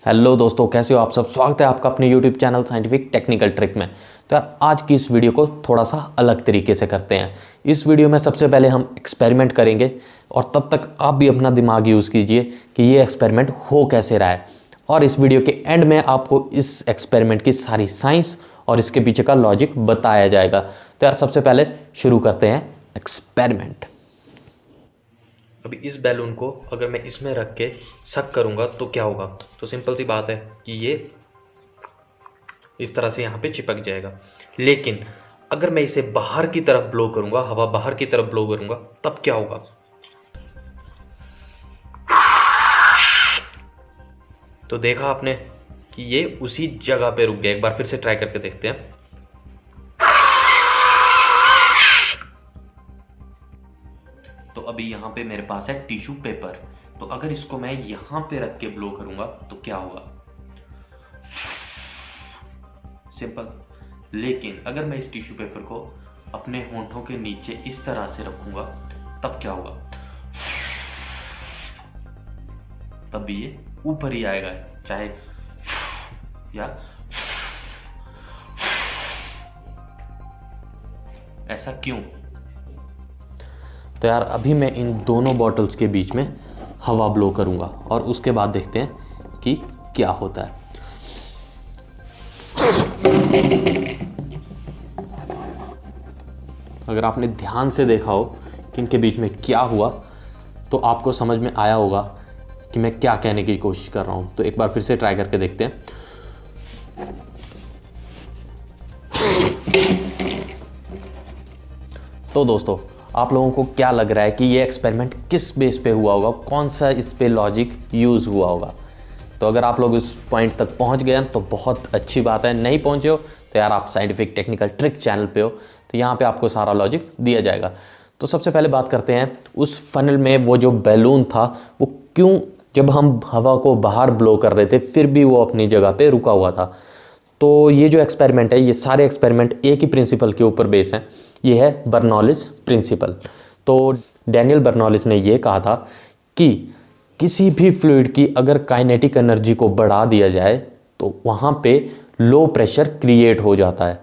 Hello दोस्तों, कैसे हो आप सब। स्वागत है आपका अपने YouTube channel scientific technical trick में। तो यार आज की इस वीडियो को थोड़ा सा अलग तरीके से करते हैं। इस वीडियो में सबसे पहले हम एक्सपेरिमेंट करेंगे और तब तक आप भी अपना दिमाग यूज़ कीजिए कि ये एक्सपेरिमेंट हो कैसे रहा है। और इस वीडियो के एंड में आपको इस एक्सपेरिमेंट की सारी साइंस और इसके पीछे का लॉजिक बताया जाएगा। तो यार सबसे पहले शुरू करते हैं एक्सपेरिमेंट। अभी इस बैलून को अगर मैं इसमें रख के सक करूंगा तो क्या होगा। तो सिंपल सी बात है कि ये इस तरह से यहाँ पे चिपक जाएगा। लेकिन अगर मैं इसे बाहर की तरफ ब्लो करूंगा, हवा बाहर की तरफ ब्लो करूंगा, तब क्या होगा। तो देखा आपने कि ये उसी जगह पे रुक गया। एक बार फिर से ट्राई करके देखते हैं। तो अभी यहाँ पे मेरे पास है टिश्यू पेपर। तो अगर इसको मैं यहाँ पे रख के ब्लो करूंगा तो क्या होगा। सिंपल। लेकिन अगर मैं इस टिश्यू पेपर को अपने होंठों के नीचे इस तरह से रखूंगा तब क्या होगा। तब भी ये ऊपर ही आएगा, चाहे या ऐसा क्यों। तो यार अभी मैं इन दोनों बॉटल्स के बीच में हवा ब्लो करूंगा और उसके बाद देखते हैं कि क्या होता है। अगर आपने ध्यान से देखा हो कि इनके बीच में क्या हुआ तो आपको समझ में आया होगा कि मैं क्या कहने की कोशिश कर रहा हूं। तो एक बार फिर से ट्राई करके देखते हैं। तो दोस्तों आप लोगों को क्या लग रहा है कि ये एक्सपेरिमेंट किस बेस पे हुआ होगा, कौन सा इस पे लॉजिक यूज़ हुआ होगा। तो अगर आप लोग इस पॉइंट तक पहुंच गए हैं तो बहुत अच्छी बात है। नहीं पहुंचे हो तो यार आप साइंटिफिक टेक्निकल ट्रिक चैनल पे हो, तो यहाँ पे आपको सारा लॉजिक दिया जाएगा। तो सबसे पहले बात करते हैं उस फनल में वो जो बैलून था वो क्यों, जब हम हवा को बाहर ब्लो कर रहे थे फिर भी वो अपनी जगह पे रुका हुआ था। तो ये जो एक्सपेरिमेंट है, ये सारे एक्सपेरिमेंट एक ही प्रिंसिपल के ऊपर बेस हैं। ये है बर्नौलिस प्रिंसिपल। तो डैनियल बर्नौलिस ने ये कहा था कि किसी भी फ्लूइड की अगर काइनेटिक एनर्जी को बढ़ा दिया जाए तो वहाँ पे लो प्रेशर क्रिएट हो जाता है।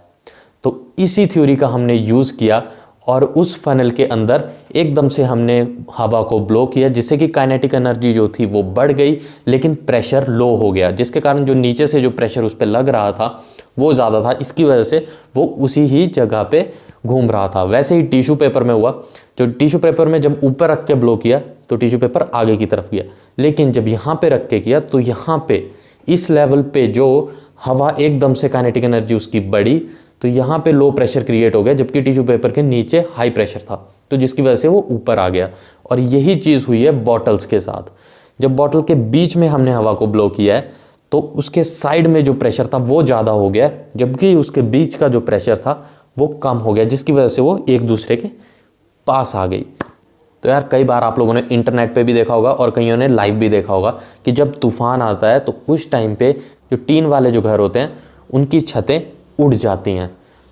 तो इसी थ्योरी का हमने यूज़ किया और उस फनल के अंदर एकदम से हमने हवा को ब्लो किया, जिससे कि काइनेटिक एनर्जी जो थी वो बढ़ गई लेकिन प्रेशर लो हो गया, जिसके कारण जो नीचे से जो प्रेशर उस पर लग रहा था वो ज़्यादा था। इसकी वजह से वो उसी ही जगह पे घूम रहा था। वैसे ही टिश्यू पेपर में हुआ। जो टिश्यू पेपर में जब ऊपर रख के ब्लो किया तो टिश्यू पेपर आगे की तरफ गया, लेकिन जब यहाँ पे रख के किया तो यहाँ पे इस लेवल पे जो हवा एकदम से काइनेटिक एनर्जी उसकी बढ़ी तो यहाँ पे लो प्रेशर क्रिएट हो गया, जबकि टिश्यू पेपर के नीचे हाई प्रेशर था, तो जिसकी वजह से वो ऊपर आ गया। और यही चीज़ हुई है बॉटल्स के साथ। जब बॉटल के बीच में हमने हवा को ब्लो किया है तो उसके साइड में जो प्रेशर था वो ज़्यादा हो गया, जबकि उसके बीच का जो प्रेशर था वो कम हो गया, जिसकी वजह से वो एक दूसरे के पास आ गई। तो यार कई बार आप लोगों ने इंटरनेट पे भी देखा होगा और कईयों ने लाइव भी देखा होगा कि जब तूफान आता है तो उस टाइम पे जो टीन वाले जो घर होते हैं उनकी छतें उड़ जाती हैं।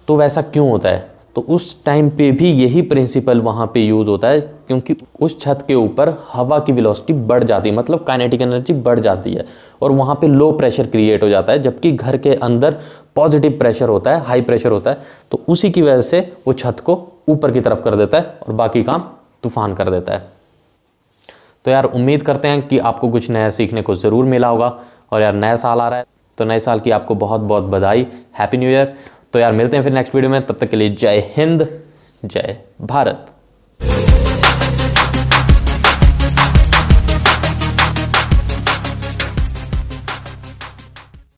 तो वैसा क्यों होता है। तो उस टाइम पे भी यही प्रिंसिपल वहाँ पे यूज़ होता है, क्योंकि उस छत के ऊपर हवा की वेलोसिटी बढ़ जाती है, मतलब काइनेटिक एनर्जी बढ़ जाती है और वहाँ पे लो प्रेशर क्रिएट हो जाता है, जबकि घर के अंदर पॉजिटिव प्रेशर होता है, हाई प्रेशर होता है। तो उसी की वजह से वो छत को ऊपर की तरफ कर देता है और बाकी काम तूफान कर देता है। तो यार उम्मीद करते हैं कि आपको कुछ नया सीखने को ज़रूर मिला होगा। और यार नया साल आ रहा है तो नए साल की आपको बहुत बहुत बधाई, हैप्पी न्यू ईयर। तो यार मिलते हैं फिर नेक्स्ट वीडियो में, तब तक के लिए जय हिंद, जय भारत।